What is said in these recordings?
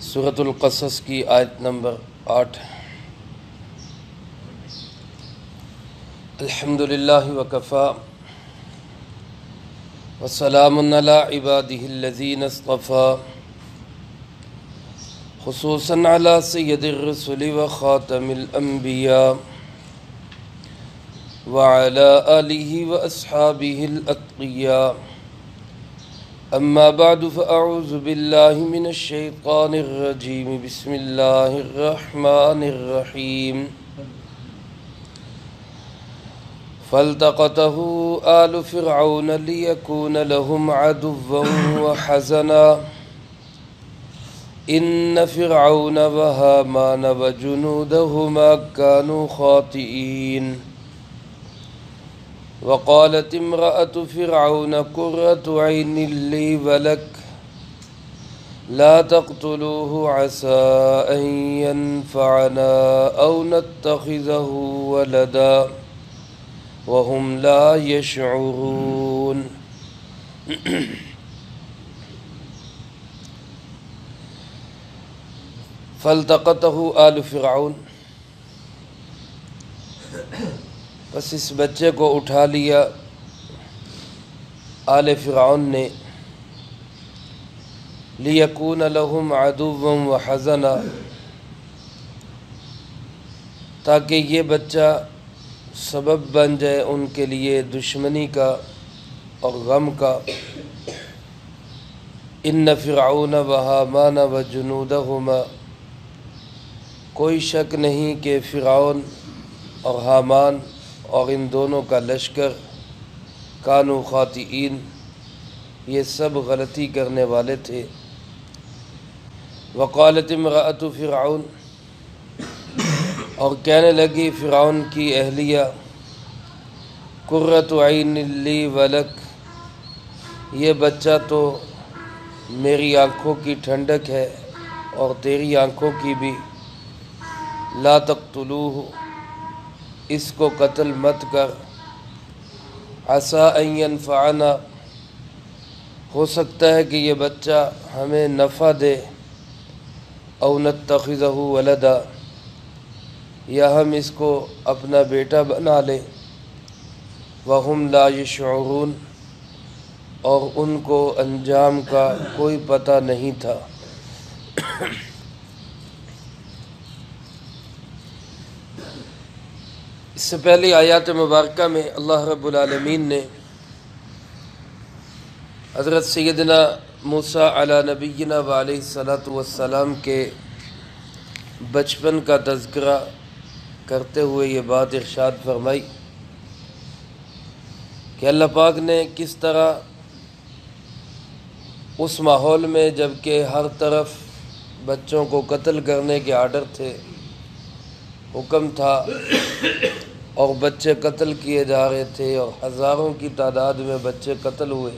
سورۃ القصص کی آیت نمبر 8۔ الحمدللہ وکفی وسلام علی عبادہ الذین اصطفی، خصوصاً علی سید الرسل وخاتم الانبیاء وعلی آلہ واصحابہ الاتقیاء۔ اما بعد فاعوذ باللہ من الشیطان الرجیم، بسم اللہ الرحمن الرحیم۔ فالتقطه آل فرعون ليكون لهم عدوا وحزنا إن فرعون وهامان وجنودهما كانوا خاطئين۔ وقالت امرأة فرعون قرة عين لي ولك لا تقتلوه عسى أن ينفعنا أو نتخذه ولدا وهم لا يشعرون۔ فالتقطه آل فرعون، بس اس بچے کو اٹھا لیا آل فرعون نے، لیکون لہم عدوا وحزنا، تاکہ یہ بچہ سبب بن جائے ان کے لیے دشمنی کا اور غم کا۔ ان فرعون وہامان وجنودہما، کوئی شک نہیں کہ فرعون اور حامان اور ان دونوں کا لشکر کانوا خاطئین، یہ سب غلطی کرنے والے تھے۔ وقالت امرأۃ فرعون، اور کہنے لگی فرعون کی اہلیہ، قرۃ عین لی ولک، یہ بچہ تو میری آنکھوں کی ٹھنڈک ہے اور تیری آنکھوں کی بھی، لا تقتلوہ، اس کو قتل مت کر، عسیٰ ان ینفعنا، ہو سکتا ہے کہ یہ بچہ ہمیں نفع دے، او نتخذہ ولدا، یا ہم اس کو اپنا بیٹا بنا لیں، وہم لا یشعرون، اور ان کو انجام کا کوئی پتہ نہیں تھا۔ اس سے پہلے آیات مبارکہ میں اللہ رب العالمین نے حضرت سیدنا موسیٰ علی نبینا وعلیہ الصلاۃ والسلام کے بچپن کا تذکرہ کرتے ہوئے یہ بات ارشاد فرمائی کہ اللہ پاک نے کس طرح اس ماحول میں، جبکہ ہر طرف بچوں کو قتل کرنے کے آرڈر تھے، حکم تھا، اور بچے قتل کیے جا رہے تھے اور ہزاروں کی تعداد میں بچے قتل ہوئے،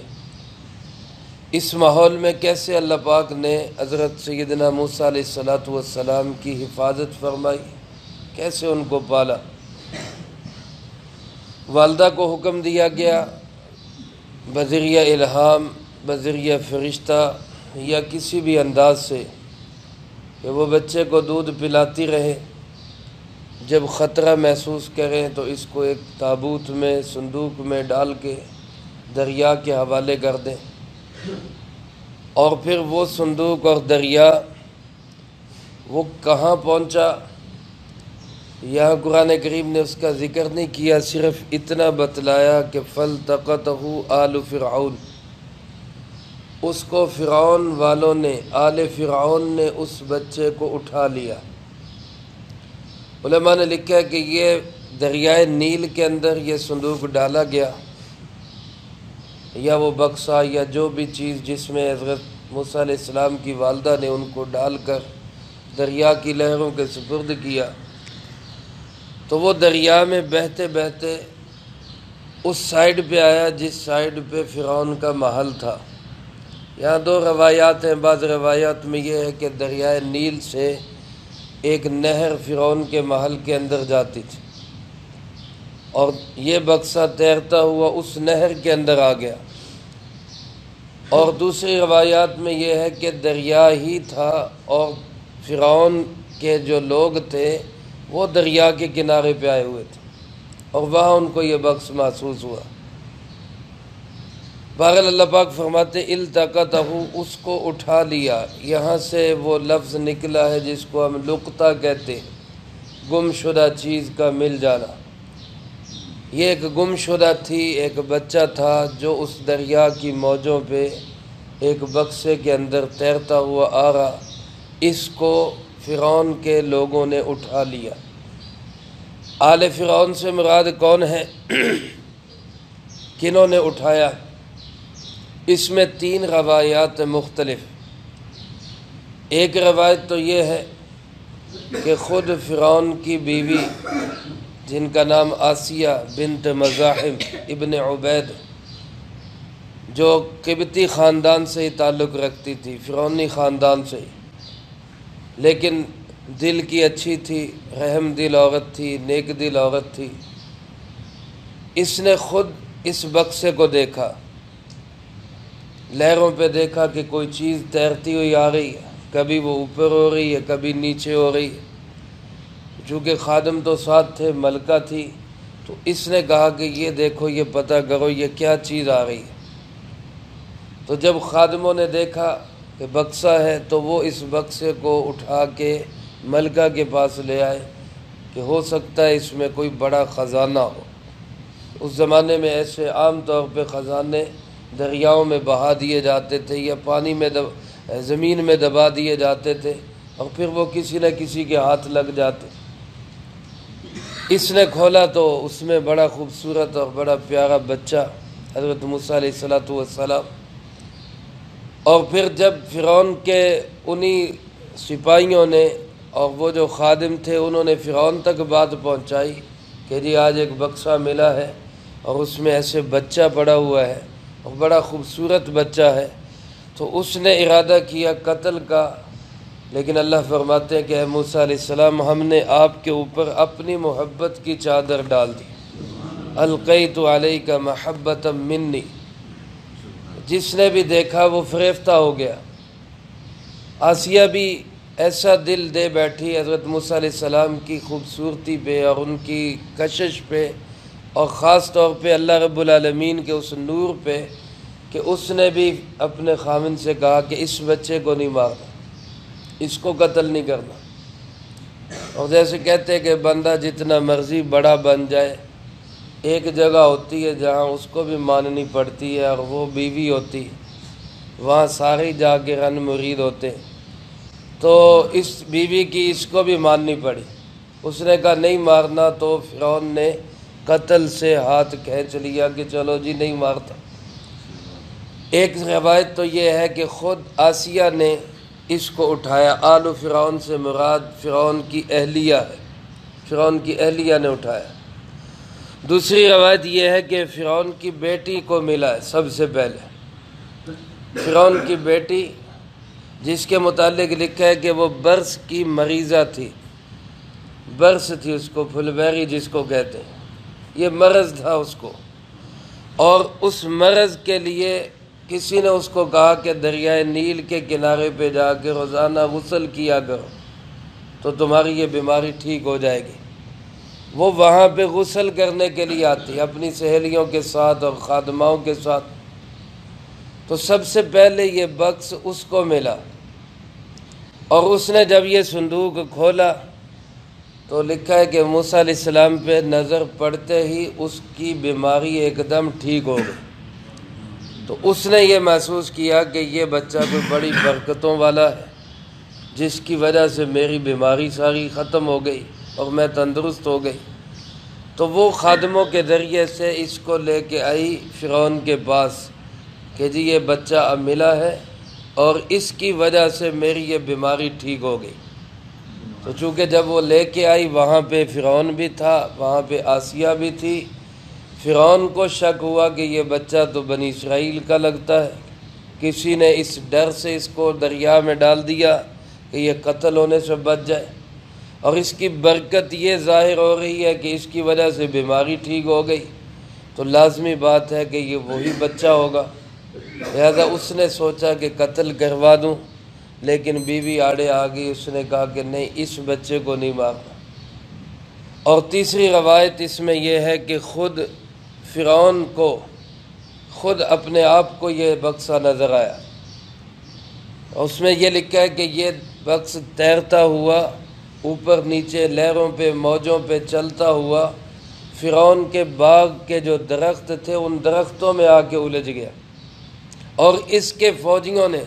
اس ماحول میں کیسے اللہ پاک نے حضرت سیدنا موسیٰ علیہ الصلاۃ والسلام کی حفاظت فرمائی، کیسے ان کو پالا۔ والدہ کو حکم دیا گیا بذریعہ الہام، بذریعہ فرشتہ یا کسی بھی انداز سے، کہ وہ بچے کو دودھ پلاتی رہے، جب خطرہ محسوس کریں تو اس کو ایک تابوت میں، صندوق میں ڈال کے دریا کے حوالے کر دیں، اور پھر وہ صندوق اور دریا وہ کہاں پہنچا، یہاں قرآن کریم نے اس کا ذکر نہیں کیا، صرف اتنا بتلایا کہ فَالْتَقَطَهُ آلُ فِرْعَوْنَ، اس کو فرعون والوں نے، آل فرعون نے اس بچے کو اٹھا لیا۔ علماء نے لکھا ہے کہ یہ دریائے نیل کے اندر یہ صندوق ڈالا گیا، یا وہ بکسا یا جو بھی چیز جس میں حضرت موسیٰ علیہ السلام کی والدہ نے ان کو ڈال کر دریا کی لہروں کے سپرد کیا، تو وہ دریا میں بہتے بہتے اس سائیڈ پہ آیا جس سائیڈ پہ فرعون کا محل تھا۔ یہاں دو روایات ہیں، بعض روایات میں یہ ہے کہ دریائے نیل سے ایک نہر فرعون کے محل کے اندر جاتی تھی، اور یہ بکسا تیرتا ہوا اس نہر کے اندر آ گیا۔ اور دوسری روایات میں یہ ہے کہ دریا ہی تھا اور فرعون کے جو لوگ تھے وہ دریا کے کنارے پہ آئے ہوئے تھے اور وہاں ان کو یہ بخش محسوس ہوا۔ بہرحال اللہ پاک فرماتے التقطہ، اس کو اٹھا لیا۔ یہاں سے وہ لفظ نکلا ہے جس کو ہم لقطہ کہتے ہیں، گم شدہ چیز کا مل جانا۔ یہ ایک گم شدہ تھی، ایک بچہ تھا جو اس دریا کی موجوں پہ ایک بکسے کے اندر تیرتا ہوا آ رہا۔ اس کو فرعون کے لوگوں نے اٹھا لیا۔ آل فرعون سے مراد کون ہے؟ کنہوں نے اٹھایا؟ اس میں 3 روایات مختلف۔ ایک روایت تو یہ ہے کہ خود فرعون کی بیوی جن کا نام آسیہ بنت مزاحم ابن عبید، جو قبطی خاندان سے ہی تعلق رکھتی تھی، فرعونی خاندان سے ہی، لیکن دل کی اچھی تھی، رحم دل عورت تھی، نیک دل عورت تھی۔ اس نے خود اس بکسے کو دیکھا، لہروں پہ دیکھا کہ کوئی چیز تیرتی ہوئی آ رہی ہے، کبھی وہ اوپر ہو رہی ہے، کبھی نیچے ہو رہی ہے۔ چونکہ خادم تو ساتھ تھے، ملکہ تھی، تو اس نے کہا کہ یہ دیکھو، یہ پتہ کرو یہ کیا چیز آ رہی ہے۔ تو جب خادموں نے دیکھا کہ بکسہ ہے تو وہ اس بکسے کو اٹھا کے ملکہ کے پاس لے آئے کہ ہو سکتا ہے اس میں کوئی بڑا خزانہ ہو۔ اس زمانے میں ایسے عام طور پہ خزانے دریاؤں میں بہا دیے جاتے تھے یا پانی میں زمین میں دبا دیے جاتے تھے اور پھر وہ کسی نہ کسی کے ہاتھ لگ جاتے۔ اس نے کھولا تو اس میں بڑا خوبصورت اور بڑا پیارا بچہ حضرت موسیٰ علیہ السلام۔ اور پھر جب فرعون کے انہی سپاہیوں نے اور وہ جو خادم تھے انہوں نے فرعون تک بات پہنچائی کہ جی آج ایک بکسہ ملا ہے اور اس میں ایسے بچہ پڑا ہوا ہے اور بڑا خوبصورت بچہ ہے، تو اس نے ارادہ کیا قتل کا، لیکن اللہ فرماتے ہیں کہ اے موسیٰ علیہ السلام، ہم نے آپ کے اوپر اپنی محبت کی چادر ڈال دی، القیت علیک محبۃ منی۔ جس نے بھی دیکھا وہ فریفتہ ہو گیا۔ آسیہ بھی ایسا دل دے بیٹھی حضرت موسیٰ علیہ السلام کی خوبصورتی پہ اور ان کی کشش پہ، اور خاص طور پہ اللہ رب العالمین کے اس نور پہ، کہ اس نے بھی اپنے خاوند سے کہا کہ اس بچے کو نہیں مارنا، اس کو قتل نہیں کرنا۔ اور جیسے کہتے ہیں کہ بندہ جتنا مرضی بڑا بن جائے، ایک جگہ ہوتی ہے جہاں اس کو بھی ماننی پڑتی ہے اور وہ بیوی ہوتی ہے، وہاں سارے جا کے رن مرید ہوتے ہیں، تو اس بیوی کی اس کو بھی ماننی پڑی۔ اس نے کہا نہیں مارنا، تو فرعون نے قتل سے ہاتھ کھینچ لیا کہ چلو جی نہیں مارتا۔ ایک روایت تو یہ ہے کہ خود آسیہ نے اس کو اٹھایا۔ آل فرعون سے مراد فرعون کی اہلیہ ہے، فرعون کی اہلیہ نے اٹھایا۔ دوسری روایت یہ ہے کہ فرعون کی بیٹی کو ملا ہے سب سے پہلے، فرعون کی بیٹی جس کے متعلق لکھا ہے کہ وہ برس کی مریضہ تھی، برس تھی اس کو، پھلبیری جس کو کہتے ہیں، یہ مرض تھا اس کو، اور اس مرض کے لیے کسی نے اس کو کہا کہ دریائے نیل کے کنارے پہ جا کے روزانہ غسل کیا کرو تو تمہاری یہ بیماری ٹھیک ہو جائے گی۔ وہ وہاں پہ غسل کرنے کے لیے آتی اپنی سہیلیوں کے ساتھ اور خادماؤں کے ساتھ، تو سب سے پہلے یہ بکس اس کو ملا، اور اس نے جب یہ صندوق کھولا تو لکھا ہے کہ موسیٰ علیہ السلام پہ نظر پڑتے ہی اس کی بیماری ایک دم ٹھیک ہو گئی۔ تو اس نے یہ محسوس کیا کہ یہ بچہ کوئی بڑی برکتوں والا ہے جس کی وجہ سے میری بیماری ساری ختم ہو گئی اور میں تندرست ہو گئی۔ تو وہ خادموں کے ذریعے سے اس کو لے کے آئی فرعون کے پاس کہ جی یہ بچہ اب ملا ہے اور اس کی وجہ سے میری یہ بیماری ٹھیک ہو گئی۔ تو چونکہ جب وہ لے کے آئی وہاں پہ فرعون بھی تھا، وہاں پہ آسیہ بھی تھی، فرعون کو شک ہوا کہ یہ بچہ تو بنی اسرائیل کا لگتا ہے، کسی نے اس ڈر سے اس کو دریا میں ڈال دیا کہ یہ قتل ہونے سے بچ جائے، اور اس کی برکت یہ ظاہر ہو رہی ہے کہ اس کی وجہ سے بیماری ٹھیک ہو گئی، تو لازمی بات ہے کہ یہ وہی بچہ ہوگا۔ لہذا اس نے سوچا کہ قتل کروا دوں، لیکن بیوی آڑے آ گئی، اس نے کہا کہ نہیں، اس بچے کو نہیں مارنا۔ اور تیسری روایت اس میں یہ ہے کہ خود فرعون کو خود اپنے آپ کو یہ بکسا نظر آیا، اس میں یہ لکھا ہے کہ یہ بکس تیرتا ہوا اوپر نیچے لہروں پہ موجوں پہ چلتا ہوا فرعون کے باغ کے جو درخت تھے ان درختوں میں آ کے الجھ گیا، اور اس کے فوجیوں نے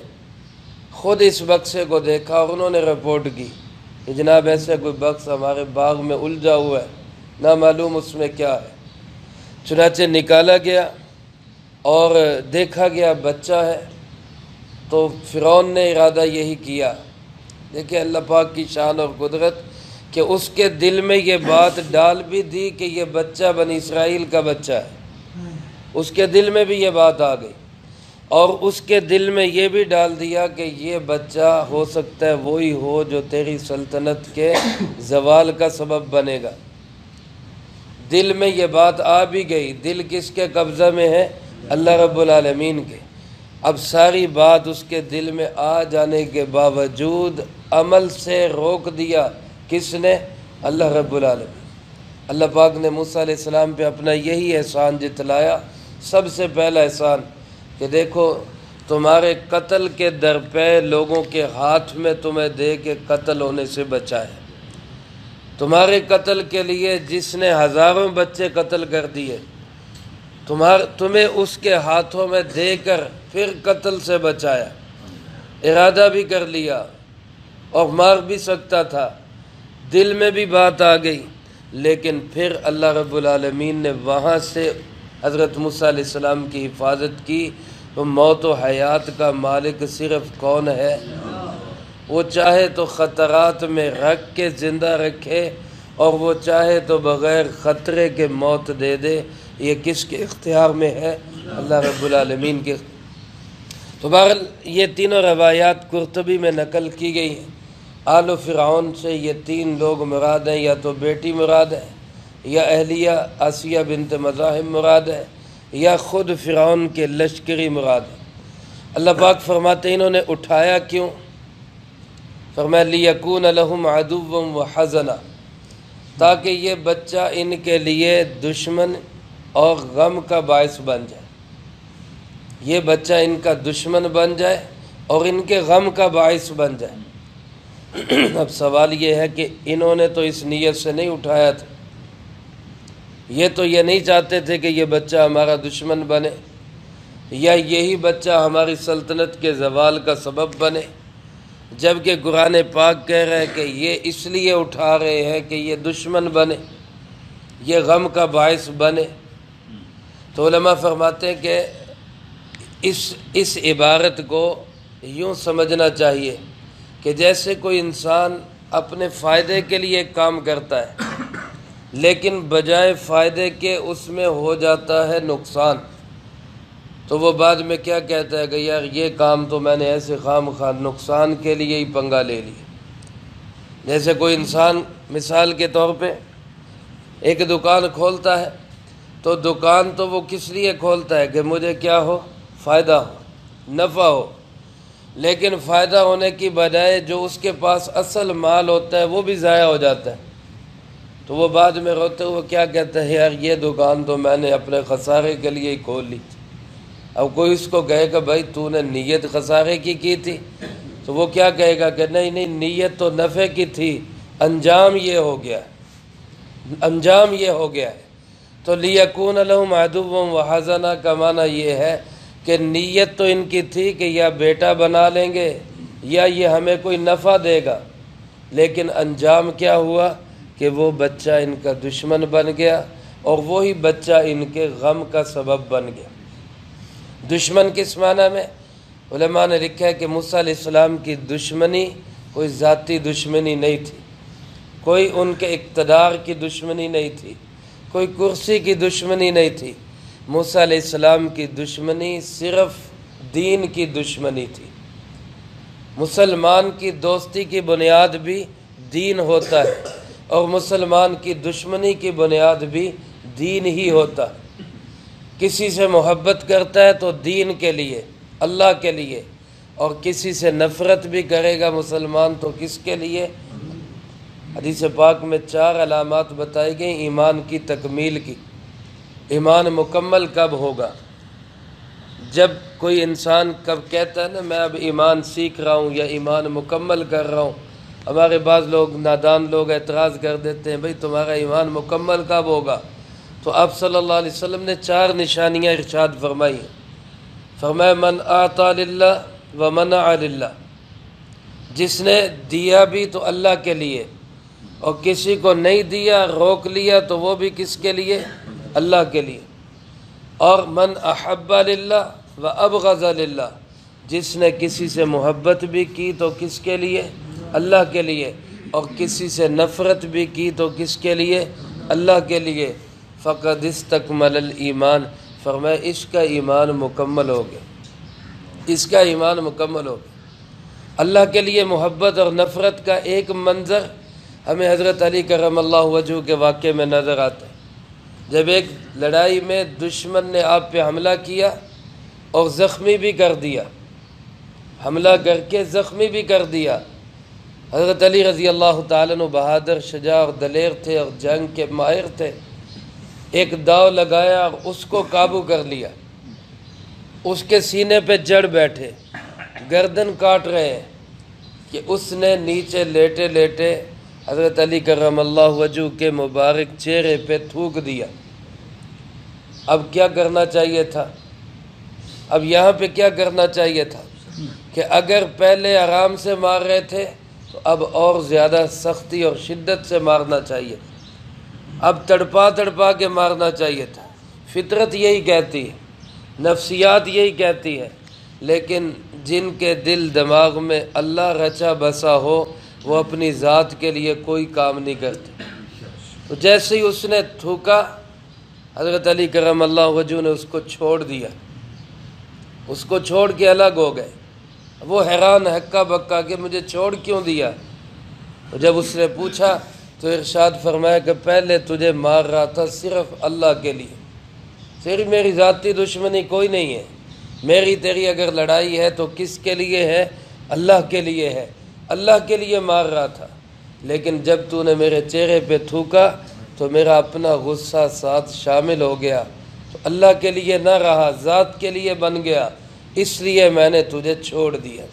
خود اس بکسے کو دیکھا اور انہوں نے رپورٹ کی کہ جناب ایسے کوئی بکس ہمارے باغ میں الجھا ہوا ہے، نہ معلوم اس میں کیا ہے۔ چنانچہ نکالا گیا اور دیکھا گیا بچہ ہے، تو فرعون نے ارادہ یہی کیا۔ دیکھیں اللہ پاک کی شان اور قدرت کہ اس کے دل میں یہ بات ڈال بھی دی کہ یہ بچہ بنی اسرائیل کا بچہ ہے، اس کے دل میں بھی یہ بات آ گئی، اور اس کے دل میں یہ بھی ڈال دیا کہ یہ بچہ ہو سکتا ہے وہی ہو جو تیری سلطنت کے زوال کا سبب بنے گا۔ دل میں یہ بات آ بھی گئی، دل کس کے قبضہ میں ہے؟ اللہ رب العالمین کے۔ اب ساری بات اس کے دل میں آ جانے کے باوجود عمل سے روک دیا، کس نے؟ اللہ رب العالمین۔ اللہ پاک نے موسیٰ علیہ السلام پہ اپنا یہی احسان جتلایا، سب سے پہلا احسان کہ دیکھو تمہارے قتل کے درپے لوگوں کے ہاتھ میں تمہیں دے کے قتل ہونے سے بچائے، تمہارے قتل کے لیے جس نے ہزاروں بچے قتل کر دیے تمہیں اس کے ہاتھوں میں دے کر پھر قتل سے بچایا۔ ارادہ بھی کر لیا اور مار بھی سکتا تھا، دل میں بھی بات آ گئی، لیکن پھر اللہ رب العالمین نے وہاں سے حضرت موسیٰ علیہ السلام کی حفاظت کی۔ تو موت و حیات کا مالک صرف کون ہے؟ وہ چاہے تو خطرات میں رکھ کے زندہ رکھے اور وہ چاہے تو بغیر خطرے کے موت دے دے، یہ کس کے اختیار میں ہے؟ اللہ رب العالمین کے۔ تو بہرحال یہ تینوں روایات قرطبی میں نقل کی گئی ہیں۔ آل فرعون سے یہ تین لوگ مراد ہیں، یا تو بیٹی مراد ہے، یا اہلیہ آسیہ بنت مزاحم مراد ہے، یا خود فرعون کے لشکری مراد ہے۔ اللہ پاک فرماتے ہیں انہوں نے اٹھایا کیوں؟ فرمایا لیکون لہم عدوا وحزنا، تاکہ یہ بچہ ان کے لیے دشمن اور غم کا باعث بن جائے، یہ بچہ ان کا دشمن بن جائے اور ان کے غم کا باعث بن جائے۔ اب سوال یہ ہے کہ انہوں نے تو اس نیت سے نہیں اٹھایا تھا، یہ تو یہ نہیں چاہتے تھے کہ یہ بچہ ہمارا دشمن بنے یا یہی بچہ ہماری سلطنت کے زوال کا سبب بنے، جبکہ قرآن پاک کہہ رہے کہ یہ اس لیے اٹھا رہے ہیں کہ یہ دشمن بنے، یہ غم کا باعث بنے۔ تو علماء فرماتے ہیں کہ اس عبارت کو یوں سمجھنا چاہیے کہ جیسے کوئی انسان اپنے فائدے کے لیے کام کرتا ہے لیکن بجائے فائدے کے اس میں ہو جاتا ہے نقصان، تو وہ بعد میں کیا کہتا ہے کہ یار یہ کام تو میں نے ایسے خام خواہ نقصان کے لیے ہی پنگا لے لیا۔ جیسے کوئی انسان مثال کے طور پہ ایک دکان کھولتا ہے، تو دکان تو وہ کس لیے کھولتا ہے کہ مجھے کیا ہو؟ فائدہ ہو، نفع ہو، لیکن فائدہ ہونے کی بجائے جو اس کے پاس اصل مال ہوتا ہے وہ بھی ضائع ہو جاتا ہے، تو وہ بعد میں روتے ہوئے کیا کہتا ہے یار یہ دکان تو میں نے اپنے خسارے کے لیے ہی کھول لی تھی۔ اب کوئی اس کو کہے کہ بھائی تو نے نیت خسارے کی تھی، تو وہ کیا کہے گا کہ نہیں نیت تو نفع کی تھی، انجام یہ ہو گیا، انجام یہ ہو گیا ہے۔ تو لیکون لہم عدوا وحزنا کا معنی یہ ہے کہ نیت تو ان کی تھی کہ یا بیٹا بنا لیں گے یا یہ ہمیں کوئی نفع دے گا، لیکن انجام کیا ہوا کہ وہ بچہ ان کا دشمن بن گیا اور وہی بچہ ان کے غم کا سبب بن گیا۔ دشمن کس معنی میں؟ علماء نے لکھا ہے کہ موسیٰ علیہ السلام کی دشمنی کوئی ذاتی دشمنی نہیں تھی، کوئی ان کے اقتدار کی دشمنی نہیں تھی، کوئی کرسی کی دشمنی نہیں تھی۔ موسیٰ علیہ السلام کی دشمنی صرف دین کی دشمنی تھی۔ مسلمان کی دوستی کی بنیاد بھی دین ہوتا ہے اور مسلمان کی دشمنی کی بنیاد بھی دین ہی ہوتا ہے۔ کسی سے محبت کرتا ہے تو دین کے لیے، اللہ کے لیے، اور کسی سے نفرت بھی کرے گا مسلمان تو کس کے لیے؟ حدیث پاک میں 4 علامات بتائی گئی ایمان کی تکمیل کی۔ ایمان مکمل کب ہوگا؟ جب کوئی انسان کب کہتا ہے نا میں اب ایمان سیکھ رہا ہوں یا ایمان مکمل کر رہا ہوں، ہمارے بعض لوگ نادان لوگ اعتراض کر دیتے ہیں بھئی تمہارا ایمان مکمل کب ہوگا؟ تو آپ صلی اللہ علیہ وسلم نے 4 نشانیاں ارشاد فرمائی ہیں۔ فرمایا من اعطى للہ ومنع للہ، جس نے دیا بھی تو اللہ کے لیے اور کسی کو نہیں دیا روک لیا تو وہ بھی کس کے لیے؟ اللہ کے لیے۔ اور من احب للہ وابغض للہ، جس نے کسی سے محبت بھی کی تو کس کے لیے؟ اللہ کے لیے، اور کسی سے نفرت بھی کی تو کس کے لیے؟ اللہ کے لیے۔ فقد استکمل الایمان، فرمایا اس کا ایمان مکمل ہو گیا، اس کا ایمان مکمل ہو گیا۔ اللہ کے لیے محبت اور نفرت کا ایک منظر ہمیں حضرت علی کرم اللہ وجہہ کے واقعے میں نظر آتا ہے۔ جب ایک لڑائی میں دشمن نے آپ پہ حملہ کیا اور زخمی بھی کر دیا، حملہ کر کے زخمی بھی کر دیا، حضرت علی رضی اللہ تعالیٰ عنہ بہادر، شجاع اور دلیر تھے اور جنگ کے ماہر تھے۔ ایک داؤ لگایا اور اس کو قابو کر لیا، اس کے سینے پہ جڑ بیٹھے، گردن کاٹ رہے ہیں کہ اس نے نیچے لیٹے لیٹے حضرت علی کرم اللہ وجہہ کے مبارک چہرے پہ تھوک دیا۔ اب کیا کرنا چاہیے تھا؟ اب یہاں پہ کیا کرنا چاہیے تھا کہ اگر پہلے آرام سے مار رہے تھے تو اب اور زیادہ سختی اور شدت سے مارنا چاہیے، اب تڑپا تڑپا کے مارنا چاہیے تھا۔ فطرت یہی کہتی ہے، نفسیات یہی کہتی ہے، لیکن جن کے دل دماغ میں اللہ رچا بسا ہو وہ اپنی ذات کے لیے کوئی کام نہیں کرتے۔ تو جیسے ہی اس نے تھوکا، حضرت علی کرم اللہ وجہہ نے اس کو چھوڑ دیا، اس کو چھوڑ کے الگ ہو گئے۔ وہ حیران ہکا بکا کہ مجھے چھوڑ کیوں دیا؟ جب اس نے پوچھا تو ارشاد فرمایا کہ پہلے تجھے مار رہا تھا صرف اللہ کے لیے، صرف میری ذاتی دشمنی کوئی نہیں ہے، میری تیری اگر لڑائی ہے تو کس کے لیے ہے؟ اللہ کے لیے ہے، اللہ کے لیے مار رہا تھا، لیکن جب تو نے میرے چہرے پہ تھوکا تو میرا اپنا غصہ ساتھ شامل ہو گیا، تو اللہ کے لیے نہ رہا، ذات کے لیے بن گیا، اس لیے میں نے تجھے چھوڑ دیا۔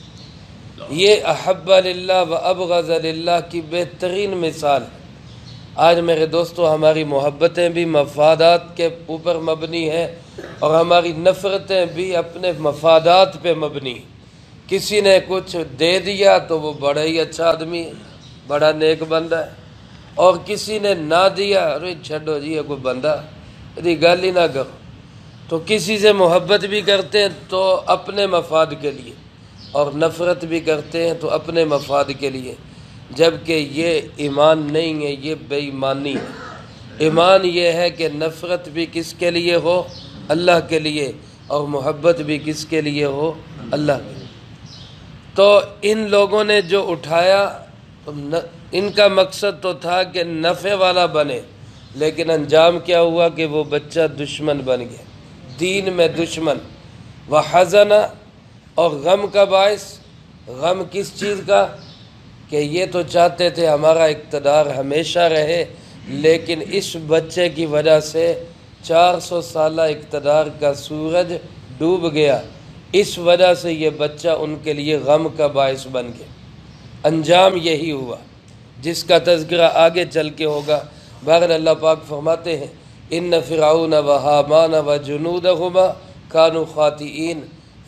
یہ احب للہ و ابغض للہ کی بہترین مثال ہے۔ آج میرے دوستو ہماری محبتیں بھی مفادات کے اوپر مبنی ہیں اور ہماری نفرتیں بھی اپنے مفادات پہ مبنی ہیں۔ کسی نے کچھ دے دیا تو وہ بڑا ہی اچھا آدمی ہے، بڑا نیک بندہ ہے، اور کسی نے نہ دیا، ارے چھڈو جی یہ کوئی بندہ، یہ گل ہی نہ کرو۔ تو کسی سے محبت بھی کرتے ہیں تو اپنے مفاد کے لیے، اور نفرت بھی کرتے ہیں تو اپنے مفاد کے لیے، جبکہ یہ ایمان نہیں ہے، یہ بے ایمانی ہے۔ ایمان یہ ہے کہ نفرت بھی کس کے لیے ہو؟ اللہ کے لیے، اور محبت بھی کس کے لیے ہو؟ اللہ کے لیے۔ تو ان لوگوں نے جو اٹھایا ان کا مقصد تو تھا کہ نفع والا بنے، لیکن انجام کیا ہوا کہ وہ بچہ دشمن بن گیا، دین میں دشمن۔ وحزن، اور غم کا باعث، غم کس چیز کا؟ کہ یہ تو چاہتے تھے ہمارا اقتدار ہمیشہ رہے، لیکن اس بچے کی وجہ سے 400 سالہ اقتدار کا سورج ڈوب گیا، اس وجہ سے یہ بچہ ان کے لیے غم کا باعث بن گیا۔ انجام یہی ہوا جس کا تذکرہ آگے چل کے ہوگا۔ بہرحال اللہ پاک فرماتے ہیں ان فرعون وحامان وجنودہما کانوا خاطئین،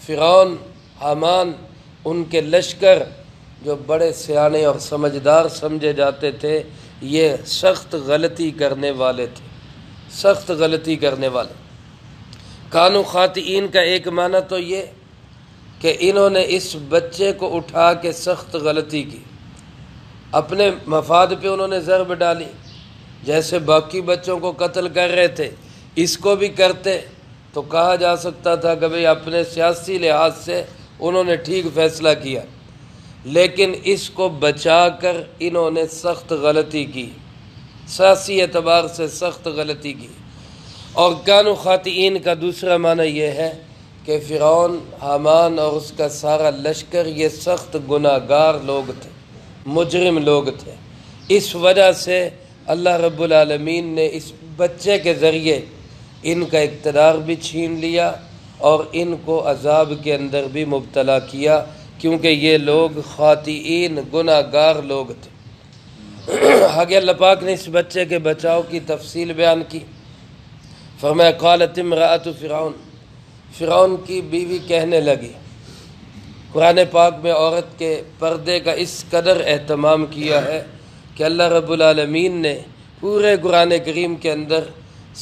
فرعون، حامان، ان کے لشکر جو بڑے سیانے اور سمجھدار سمجھے جاتے تھے، یہ سخت غلطی کرنے والے تھے، سخت غلطی کرنے والے۔ کانوا خاطئین کا ایک معنی تو یہ کہ انہوں نے اس بچے کو اٹھا کے سخت غلطی کی، اپنے مفاد پہ انہوں نے ضرب ڈالی، جیسے باقی بچوں کو قتل کر رہے تھے اس کو بھی کرتے تو کہا جا سکتا تھا کہ بھئی اپنے سیاسی لحاظ سے انہوں نے ٹھیک فیصلہ کیا، لیکن اس کو بچا کر انہوں نے سخت غلطی کی، سیاسی اعتبار سے سخت غلطی کی۔ اور کانو خاطئین کا دوسرا معنی یہ ہے کہ فرعون، حامان اور اس کا سارا لشکر یہ سخت گناہ گار لوگ تھے، مجرم لوگ تھے۔ اس وجہ سے اللہ رب العالمین نے اس بچے کے ذریعے ان کا اقتدار بھی چھین لیا اور ان کو عذاب کے اندر بھی مبتلا کیا، کیونکہ یہ لوگ خاطئین گناہ گار لوگ تھے۔ آگے اللہ پاک نے اس بچے کے بچاؤ کی تفصیل بیان کی۔ فرمایا قالت امرأۃ فرعون، فرعون کی بیوی کہنے لگی۔ قرآن پاک میں عورت کے پردے کا اس قدر اہتمام کیا ہے کہ اللہ رب العالمین نے پورے قرآن کریم کے اندر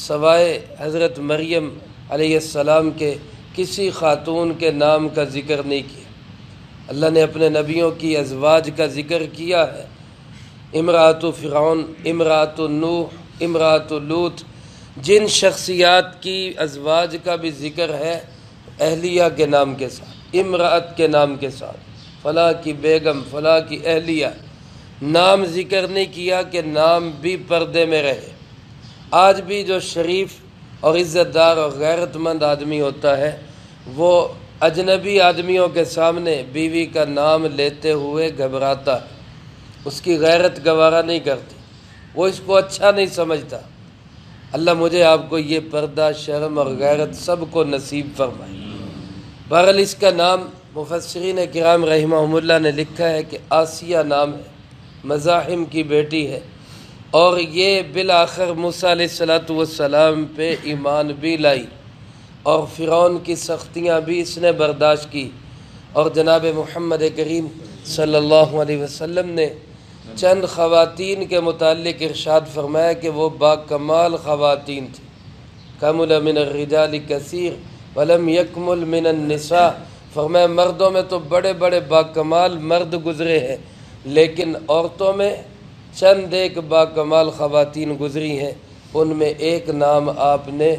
سوائے حضرت مریم علیہ السلام کے کسی خاتون کے نام کا ذکر نہیں کیا۔ اللہ نے اپنے نبیوں کی ازواج کا ذکر کیا ہے، امرأۃ فرعون، امرأۃ نوح، امرأۃ لوط، جن شخصیات کی ازواج کا بھی ذکر ہے اہلیہ کے نام کے ساتھ، امرأت کے نام کے ساتھ، فلاں کی بیگم، فلاں کی اہلیہ، نام ذکر نہیں کیا کہ نام بھی پردے میں رہے۔ آج بھی جو شریف اور عزت دار اور غیرت مند آدمی ہوتا ہے وہ اجنبی آدمیوں کے سامنے بیوی کا نام لیتے ہوئے گھبراتا ہے، اس کی غیرت گوارا نہیں کرتی، وہ اس کو اچھا نہیں سمجھتا۔ اللہ مجھے آپ کو یہ پردہ، شرم اور غیرت سب کو نصیب فرمائے۔ بہرحال اس کا نام مفسرین کرام رحمہم اللہ نے لکھا ہے کہ آسیہ نام ہے، مزاحم کی بیٹی ہے، اور یہ بالآخر موسیٰ علیہ السلام پہ ایمان بھی لائی اور فرعون کی سختیاں بھی اس نے برداشت کی، اور جناب محمد کریم صلی اللہ علیہ وسلم نے چند خواتین کے متعلق ارشاد فرمایا کہ وہ با کمال خواتین تھیں۔ کمل من الرجال کثیر ولم یکمل من النساء، فرمایا مردوں میں تو بڑے بڑے با کمال مرد گزرے ہیں، لیکن عورتوں میں چند ایک با کمال خواتین گزری ہیں، ان میں ایک نام آپ نے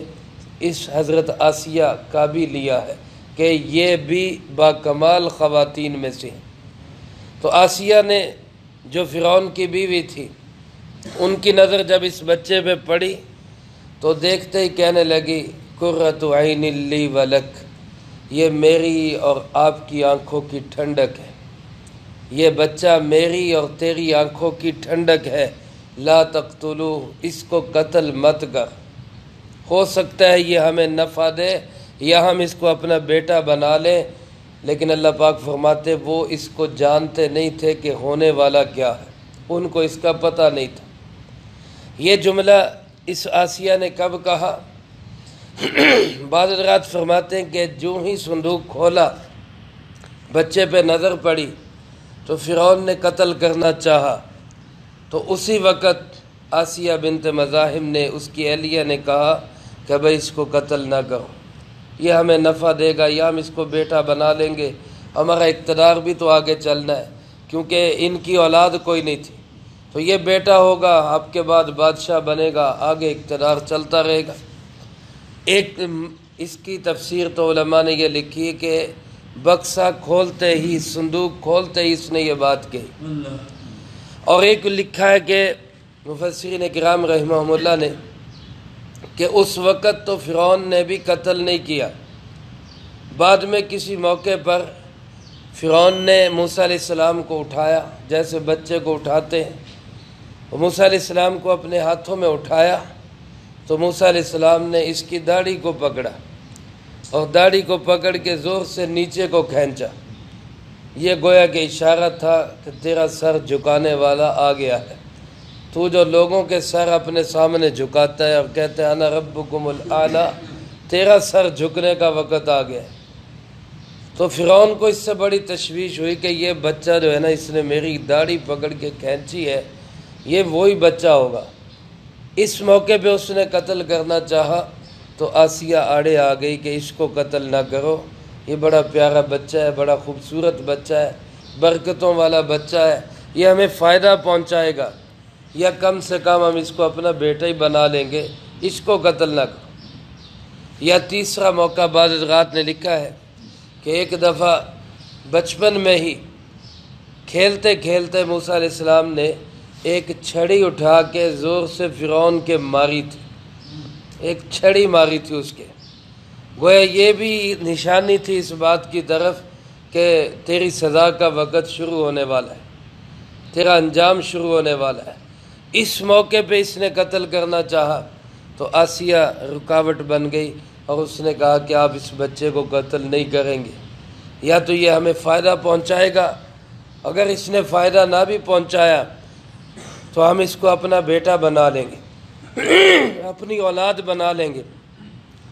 اس حضرت آسیہ کا بھی لیا ہے کہ یہ بھی با کمال خواتین میں سے ہیں۔ تو آسیہ نے جو فرعون کی بیوی تھی، ان کی نظر جب اس بچے پہ پڑی تو دیکھتے ہی کہنے لگی قرۃ عین لی ولک، یہ میری اور آپ کی آنکھوں کی ٹھنڈک ہے، یہ بچہ میری اور تیری آنکھوں کی ٹھنڈک ہے، لا تقتلوہ، اس کو قتل مت کر، ہو سکتا ہے یہ ہمیں نفع دے یا ہم اس کو اپنا بیٹا بنا لیں، لیکن اللہ پاک فرماتے وہ اس کو جانتے نہیں تھے کہ ہونے والا کیا ہے، ان کو اس کا پتہ نہیں تھا۔ یہ جملہ اس آسیہ نے کب کہا؟ بعض حضرات فرماتے ہیں کہ جو ہی صندوق کھولا، بچے پہ نظر پڑی تو فرعون نے قتل کرنا چاہا، تو اسی وقت آسیہ بنت مزاحم نے، اس کی اہلیہ نے کہا کہ بھئی اس کو قتل نہ کرو، یہ ہمیں نفع دے گا یا ہم اس کو بیٹا بنا لیں گے، ہمارا اقتدار بھی تو آگے چلنا ہے، کیونکہ ان کی اولاد کوئی نہیں تھی، تو یہ بیٹا ہوگا، آپ کے بعد بادشاہ بنے گا، آگے اقتدار چلتا رہے گا۔ ایک اس کی تفسیر تو علماء نے یہ لکھی کہ بکسا کھولتے ہی، صندوق کھولتے ہی اس نے یہ بات کہی۔ اور ایک لکھا ہے کہ مفسرین کرام رحمہم اللہ نے کہ اس وقت تو فرعون نے بھی قتل نہیں کیا، بعد میں کسی موقع پر فرعون نے موسیٰ علیہ السلام کو اٹھایا جیسے بچے کو اٹھاتے ہیں، موسیٰ علیہ السلام کو اپنے ہاتھوں میں اٹھایا تو موسیٰ علیہ السلام نے اس کی داڑھی کو پکڑا اور داڑھی کو پکڑ کے زور سے نیچے کو کھینچا، یہ گویا کہ اشارہ تھا کہ تیرا سر جھکانے والا آ گیا ہے، تو جو لوگوں کے سر اپنے سامنے جھکاتا ہے اور کہتے ہیں انا ربکم الاعلیٰ، تیرا سر جھکنے کا وقت آ گیا ہے۔ تو فرعون کو اس سے بڑی تشویش ہوئی کہ یہ بچہ جو ہے نا، اس نے میری داڑھی پکڑ کے کھینچی ہے، یہ وہی بچہ ہوگا۔ اس موقع پہ اس نے قتل کرنا چاہا تو آسیہ آڑے آ گئی کہ اس کو قتل نہ کرو، یہ بڑا پیارا بچہ ہے، بڑا خوبصورت بچہ ہے، برکتوں والا بچہ ہے، یہ ہمیں فائدہ پہنچائے گا، یا کم سے کم ہم اس کو اپنا بیٹا ہی بنا لیں گے، اس کو قتل نہ کرو۔ یا تیسرا موقع بعض حضرات نے لکھا ہے کہ ایک دفعہ بچپن میں ہی کھیلتے کھیلتے موسیٰ علیہ السلام نے ایک چھڑی اٹھا کے زور سے فرعون کے ماری تھی، ایک چھڑی ماری تھی اس کے. گویا یہ بھی نشانی تھی اس بات کی طرف کہ تیری سزا کا وقت شروع ہونے والا ہے، تیرا انجام شروع ہونے والا ہے. اس موقع پہ اس نے قتل کرنا چاہا تو آسیہ رکاوٹ بن گئی اور اس نے کہا کہ آپ اس بچے کو قتل نہیں کریں گے، یا تو یہ ہمیں فائدہ پہنچائے گا، اگر اس نے فائدہ نہ بھی پہنچایا تو ہم اس کو اپنا بیٹا بنا لیں گے، اپنی اولاد بنا لیں گے،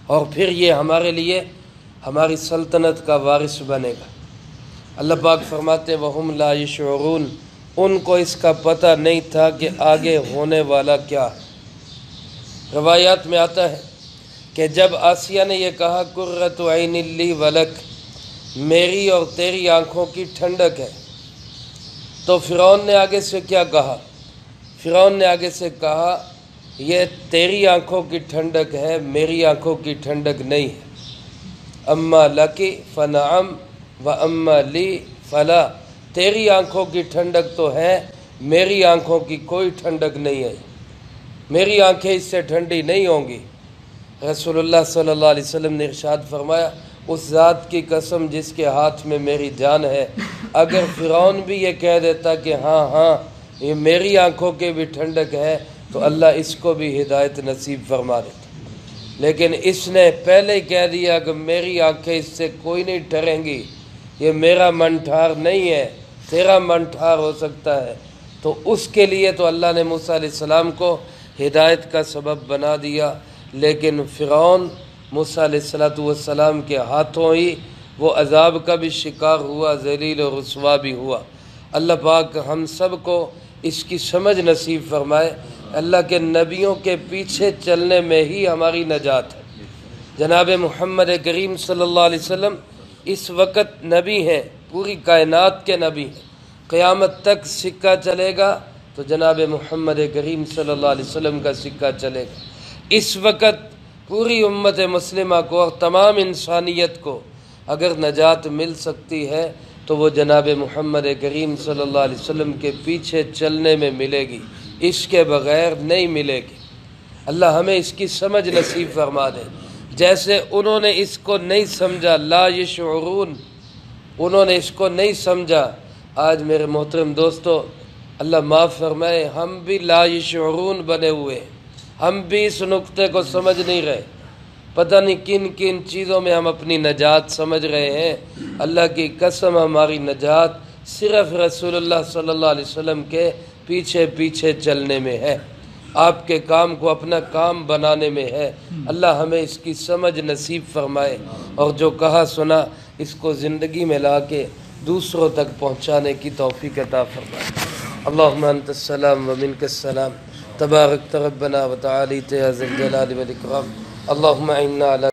اور پھر یہ ہمارے لیے ہماری سلطنت کا وارث بنے گا. اللہ پاک فرماتے وَهُمْ لَا يَشْعُرُونَ، ان کو اس کا پتہ نہیں تھا کہ آگے ہونے والا کیا. روایات میں آتا ہے کہ جب آسیہ نے یہ کہا قرۃ عین لی ولک، میری اور تیری آنکھوں کی ٹھنڈک ہے، تو فرعون نے آگے سے کیا کہا؟ فرعون نے آگے سے کہا یہ تیری آنکھوں کی ٹھنڈک ہے، میری آنکھوں کی ٹھنڈک نہیں ہے. اما لکی فنعم و اما لی فلا، تیری آنکھوں کی ٹھنڈک تو ہے، میری آنکھوں کی کوئی ٹھنڈک نہیں ہے، میری آنکھیں اس سے ٹھنڈی نہیں ہوں گی. رسول اللہ صلی اللہ علیہ وسلم نے ارشاد فرمایا اس ذات کی قسم جس کے ہاتھ میں میری جان ہے، اگر فرعون بھی یہ کہہ دیتا کہ ہاں یہ میری آنکھوں کے بھی ٹھنڈک ہے تو اللہ اس کو بھی ہدایت نصیب فرما دیتا. لیکن اس نے پہلے ہی کہہ دیا کہ میری آنکھیں اس سے کوئی نہیں ٹھریں گی، یہ میرا من ٹھار نہیں ہے، تیرا من ٹھار ہو سکتا ہے. تو اس کے لیے تو اللہ نے موسیٰ علیہ السلام کو ہدایت کا سبب بنا دیا، لیکن فرعون موسیٰ علیہ السلام کے ہاتھوں ہی وہ عذاب کا بھی شکار ہوا، ذلیل و رسوا بھی ہوا. اللہ پاک ہم سب کو اس کی سمجھ نصیب فرمائے. اللہ کے نبیوں کے پیچھے چلنے میں ہی ہماری نجات ہے. جناب محمد کریم صلی اللہ علیہ وسلم اس وقت نبی ہیں، پوری کائنات کے نبی ہیں. قیامت تک سکہ چلے گا تو جناب محمد کریم صلی اللہ علیہ وسلم کا سکہ چلے گا. اس وقت پوری امت مسلمہ کو اور تمام انسانیت کو اگر نجات مل سکتی ہے تو وہ جناب محمد کریم صلی اللہ علیہ وسلم کے پیچھے چلنے میں ملے گی، اس کے بغیر نہیں ملے گی. اللہ ہمیں اس کی سمجھ نصیب فرما دے. جیسے انہوں نے اس کو نہیں سمجھا، لا یشعرون، انہوں نے اس کو نہیں سمجھا. آج میرے محترم دوستو، اللہ معاف فرمائے، ہم بھی لا یشعرون بنے ہوئے ہیں، ہم بھی اس نقطے کو سمجھ نہیں رہے. پتہ نہیں کن کن چیزوں میں ہم اپنی نجات سمجھ رہے ہیں. اللہ کی قسم ہماری نجات صرف رسول اللہ صلی اللہ علیہ وسلم کے پیچھے پیچھے چلنے میں ہے، آپ کے کام کو اپنا کام بنانے میں ہے. اللہ ہمیں اس کی سمجھ نصیب فرمائے اور جو کہا سنا اس کو زندگی میں لا کے دوسروں تک پہنچانے کی توفیق عطا فرمائے. اللہم انت السلام و منک السلام، تبارک ربنا و تعالیت یا ذی الجلال والاکرام. اللہم اعنا علی